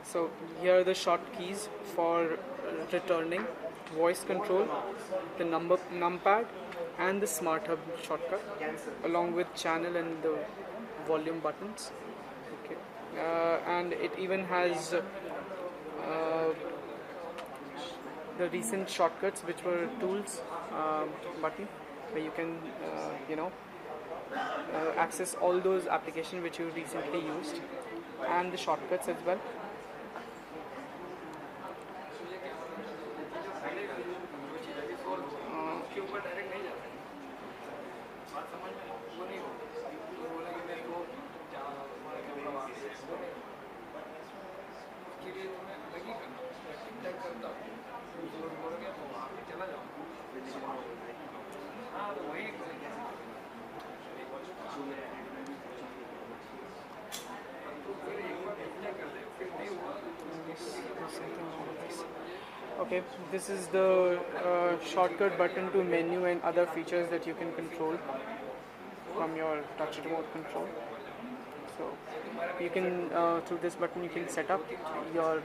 So here are the shortkeys for returning, voice control, the numpad, and the smart hub shortcut, along with channel and the volume buttons. Okay, and it even has the recent shortcuts, which were tools button, where you can access all those applications which you recently used, and the shortcuts as well. Okay, this is the shortcut button to menu and other features that you can control from your touch remote control. So you can through this button you can set up your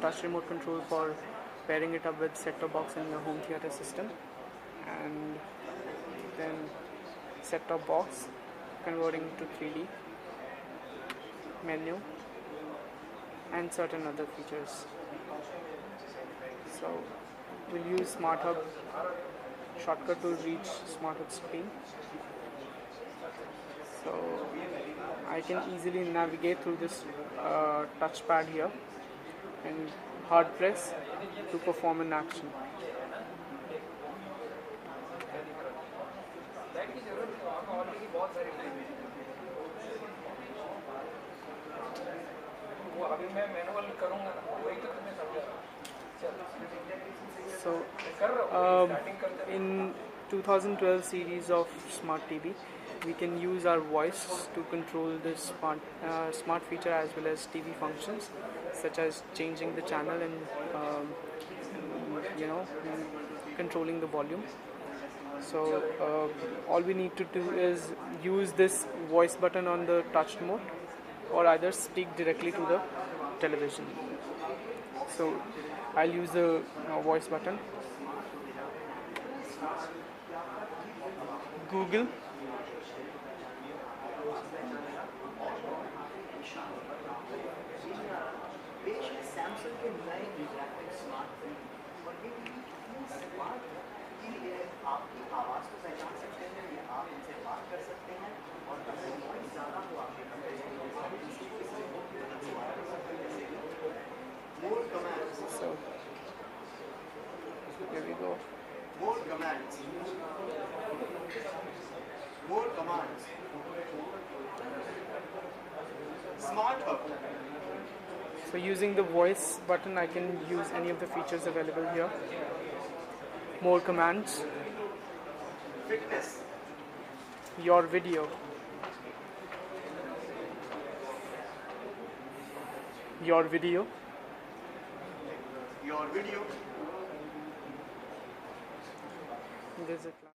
touch remote control for pairing it up with set-top box and your home theater system, and then set-top box converting to 3D, menu, and certain other features. So we'll use Smart Hub shortcut to reach Smart Hub screen. So I can easily navigate through this touchpad here and hard press to perform an action. So in 2012 series of Smart TV, we can use our voice to control this smart feature as well as TV functions, such as changing the channel and controlling the volume. So all we need to do is use this voice button on the touch remote, or either speak directly to the television. So I'll use the voice button. Google. आपकी आवाज़ को पहचान सकते हैं, या आप इनसे बात कर सकते हैं, और अगर नॉइज़ ज़्यादा हो आपके कमरे में more commands. So here we go. More commands. More commands. Smart Hub. So using the voice button, I can use any of the features available here. More commands. Fitness. Your video. Your video. Your video. There's a